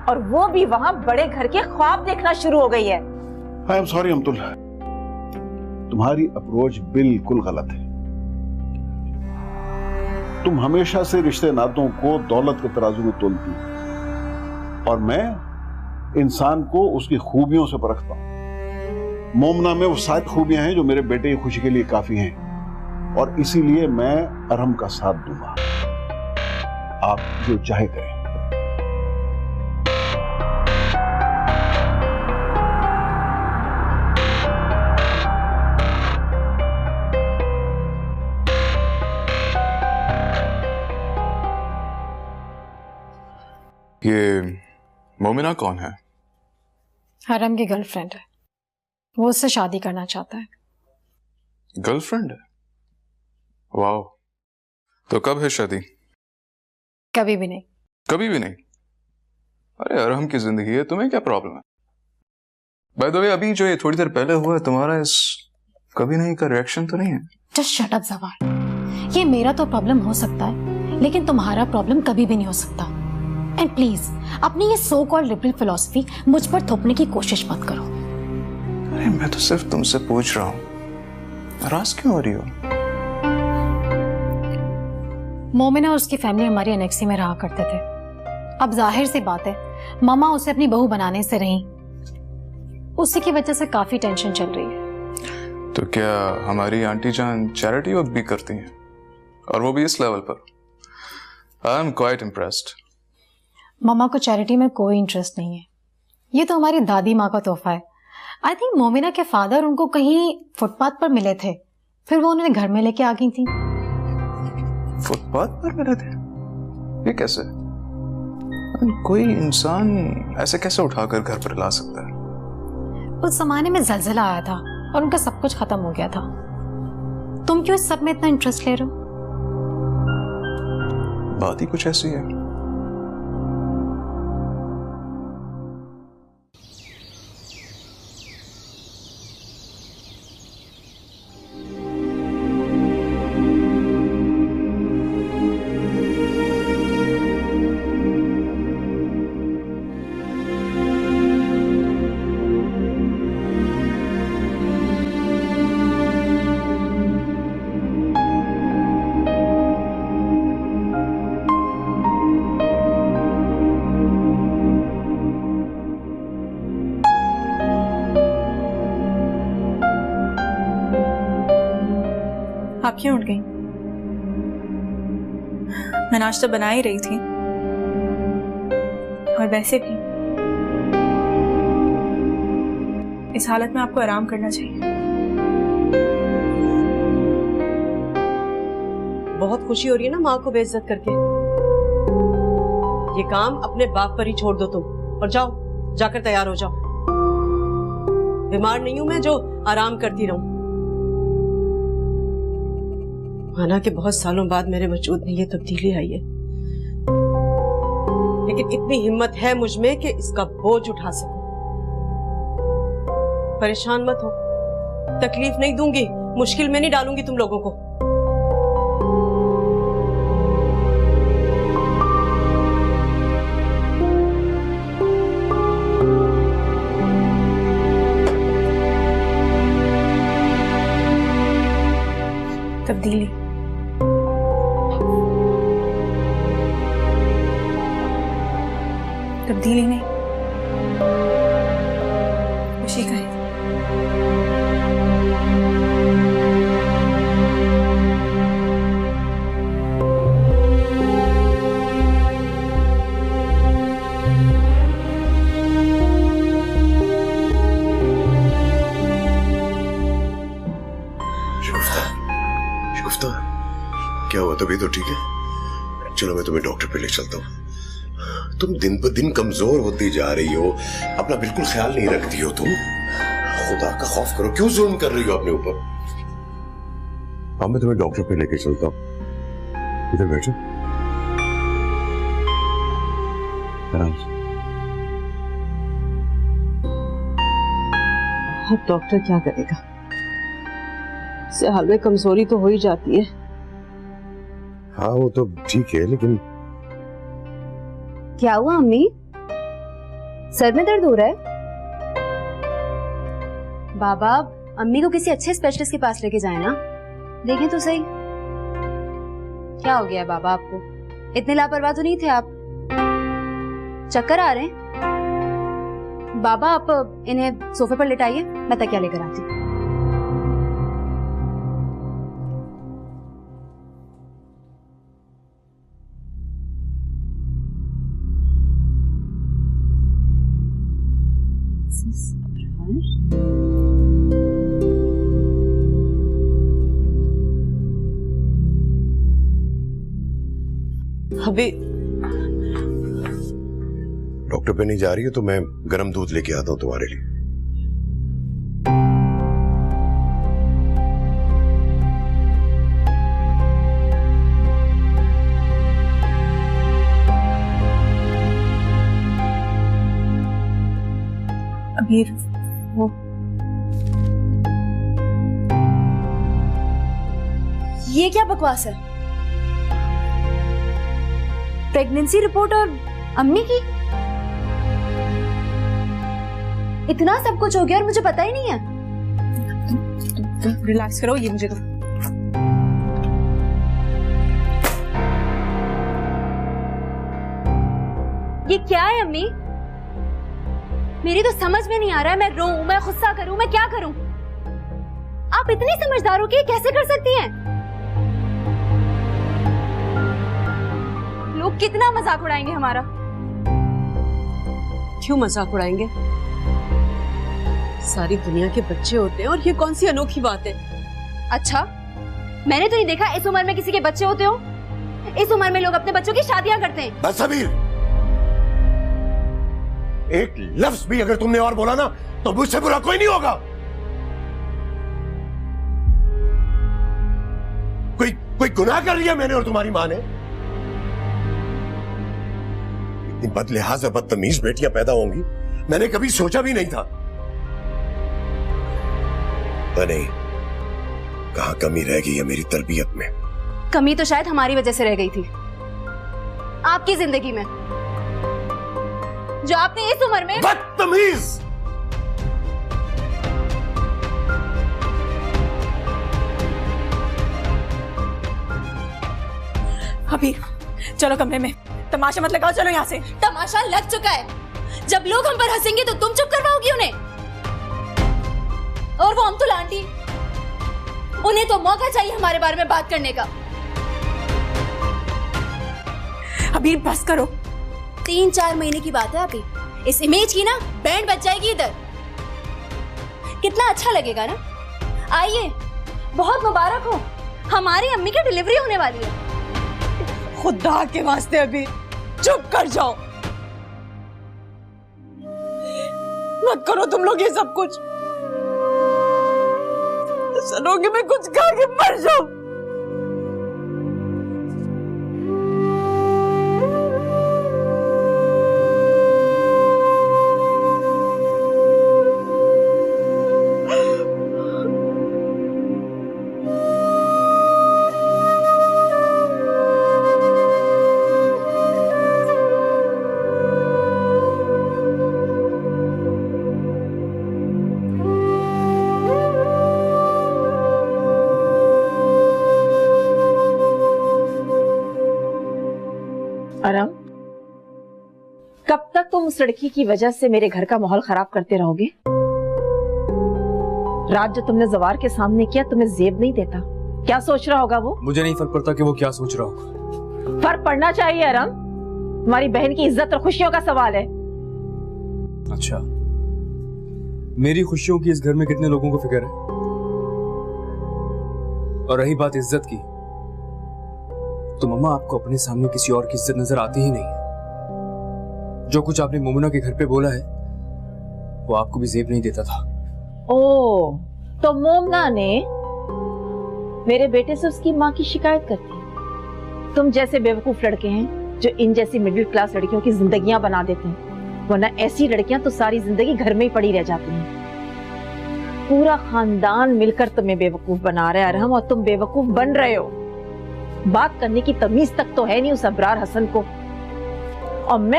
और वो भी वहाँ बड़े घर के ख्वाब देखना शुरू हो गई है। आई एम सॉरी अमतुल, तुम्हारी अप्रोच बिल्कुल गलत है। तुम हमेशा से रिश्ते नातों को दौलत के तराजू में तोलती हो और मैं इंसान को उसकी खूबियों से परखता हूं। मोमना में वो सारी खूबियां हैं जो मेरे बेटे की खुशी के लिए काफी हैं और इसीलिए मैं अरहम का साथ दूंगा। आप जो चाहे करें। ये मोमिना कौन है? अरहम की गर्लफ्रेंड है, वो उससे शादी करना चाहता है। गर्लफ्रेंड है? वाह, तो कब है शादी? कभी भी नहीं। कभी भी नहीं? अरे अरहम की जिंदगी है, तुम्हें क्या प्रॉब्लम है? बाय द वे, अभी जो ये थोड़ी देर पहले हुआ है, तुम्हारा इस कभी नहीं का रिएक्शन तो नहीं है? जस्ट शट अप ज़बान। ये मेरा तो प्रॉब्लम हो सकता है, लेकिन तुम्हारा प्रॉब्लम कभी भी नहीं हो सकता। एंड प्लीज अपनी ये सो कॉल्ड लिबरल फिलॉसफी मुझ पर थोपने की कोशिश मत करो। अरे मैं तो सिर्फ तुमसे पूछ रहा हूँ, नाराज क्यों हो रही हो? मोमिना और उसकी फैमिली हमारी एनेक्सी में रहा करते थे। अब जाहिर सी बात है, मामा उसे अपनी बहू बनाने से रही, उसी की वजह से काफी टेंशन चल रही है। तो क्या हमारी आंटी जान चैरिटी वर्क भी करती हैं, और वो भी इस लेवल पर? I am quite impressed. मामा को चैरिटी में कोई इंटरेस्ट नहीं है, ये तो हमारी दादी माँ का तोहफा है। आई थिंक मोमिना के फादर उनको कहीं फुटपाथ पर मिले थे, फिर वो उन्हें घर में लेके आ गई थी। फुटपाथ पर मिले थे? ये कैसे? कोई इंसान ऐसे कैसे उठाकर घर पर ला सकता है? उस जमाने में जलजिला आया था और उनका सब कुछ खत्म हो गया था। तुम क्यों इस सब में इतना इंटरेस्ट ले रहे हो? बात ही कुछ ऐसी है। आप क्यों उठ गई? मैं नाश्ता बना ही रही थी, और वैसे भी इस हालत में आपको आराम करना चाहिए। बहुत खुशी हो रही है ना माँ को बेइज्जत करके। ये काम अपने बाप पर ही छोड़ दो तुम, और जाओ, जाकर तैयार हो जाओ। बीमार नहीं हूं मैं जो आराम करती रहूं। माना कि बहुत सालों बाद मेरे वजूद में ये तब्दीली आई है, लेकिन इतनी हिम्मत है मुझ में कि इसका बोझ उठा सकूं। परेशान मत हो, तकलीफ नहीं दूंगी, मुश्किल में नहीं डालूंगी तुम लोगों को। तब्दीली तब्दीली नहीं, खुशी का है। शुफ्ता, क्या हुआ? तभी तो ठीक है? चलो मैं तुम्हें डॉक्टर पे ले चलता हूँ। तुम दिन पर दिन कमजोर होती जा रही हो, अपना बिल्कुल ख्याल नहीं रखती हो तुम। खुदा का खौफ करो, क्यों जुल्म कर रही हो अपने ऊपर? हाँ, मैं तुम्हें डॉक्टर पे लेके चलता हूँ। इधर बैठो, आराम से। अब डॉक्टर क्या करेगा? इससे हाल में कमजोरी तो हो ही जाती है। हाँ वो तो ठीक है, लेकिन क्या हुआ अम्मी? सर में दर्द हो रहा है? बाबा अम्मी को किसी अच्छे स्पेशलिस्ट के पास लेके जाए ना, देखें तो सही। क्या हो गया है बाबा आपको? इतने लापरवाह तो नहीं थे आप। चक्कर आ रहे हैं? बाबा आप इन्हें सोफे पर लिटाइए, मैं तकिया लेकर आती हूँ। अभी डॉक्टर पे नहीं जा रही है तो मैं गर्म दूध लेके आता हूं तुम्हारे लिए। अबीर वो ये क्या बकवास है? प्रेगनेंसी रिपोर्ट और अम्मी की? इतना सब कुछ हो गया और मुझे पता ही नहीं है। तुम रिलैक्स करो, ये मुझे दो। ये क्या है अम्मी? मेरी तो समझ में नहीं आ रहा है। मैं रोऊं, मैं गुस्सा करूं, मैं क्या करूं? आप इतनी समझदार हो कि ये कैसे कर सकती हैं? लोग कितना मजाक उड़ाएंगे हमारा। क्यों मजाक उड़ाएंगे? सारी दुनिया के बच्चे होते हैं और ये कौन सी अनोखी बात है? अच्छा, मैंने तो नहीं देखा इस उम्र में किसी के बच्चे होते हो। इस उम्र में लोग अपने बच्चों की शादियां करते हैं। बस अबीर, एक लफ्ज भी अगर तुमने और बोला ना तो मुझसे बुरा कोई नहीं होगा। कोई गुनाह कर लिया मैंने और तुम्हारी मां ने? इतनी बदलिहाज और बदतमीज बेटियां पैदा होंगी मैंने कभी सोचा भी नहीं था। नहीं, कहां कमी रह गई है मेरी तरबियत में? कमी तो शायद हमारी वजह से रह गई थी, आपकी जिंदगी में, जो आपने इस उम्र में। बदतमीज! अभी चलो कमरे में, तमाशा मत लगाओ, चलो यहाँ से। तमाशा लग चुका है। जब लोग हम पर हंसेंगे तो तुम चुप करवाओगी उन्हें। और वो अमतुल आंटी, उन्हें तो मौका चाहिए हमारे बारे में बात करने का। अभी बस करो। 3-4 महीने की बात है अभी। इस इमेज की ना बैंड बज जाएगी इधर। कितना अच्छा लगेगा ना। आइए, बहुत मुबारक हो, हमारी अम्मी की डिलीवरी होने वाली है। खुदा के वास्ते अभी चुप कर जाओ, मत करो तुम लोग ये सब कुछ। सुनोगे मैं कुछ खा के मर जाऊं। अरम, कब तक तुम उस लड़की की वजह से मेरे घर का माहौल खराब करते रहोगे? रात जो तुमने जवार के सामने किया तुम्हें जेब नहीं देता। क्या सोच रहा होगा वो? मुझे नहीं फर्क पड़ता कि वो क्या सोच रहा होगा। फर्क पड़ना चाहिए अरम। तुम्हारी बहन की इज्जत और खुशियों का सवाल है। अच्छा, मेरी खुशियों की इस घर में कितने लोगों को फिक्र है? और रही बात इज्जत की, तो मम्मा आपको अपने सामने किसी और की इज्जत नजर आती ही नहीं है। जो कुछ आपने मोमिना के घर पे बोला है वो आपको भी जेब नहीं देता था। ओ, तो मोमना ने मेरे बेटे से उसकी माँ की शिकायत करती है। तुम जैसे बेवकूफ लड़के हैं जो इन जैसी मिडिल क्लास लड़कियों की जिंदगियां बना देते हैं, वरना ऐसी लड़कियां तो सारी जिंदगी घर में ही पड़ी रह जाती हैं। पूरा खानदान मिलकर तुम्हें बेवकूफ बना रहा है अरहम, और तुम बेवकूफ बन रहे हो। बात करने की तमीज तक तो है नहीं उस अबरार हसन को। और मैं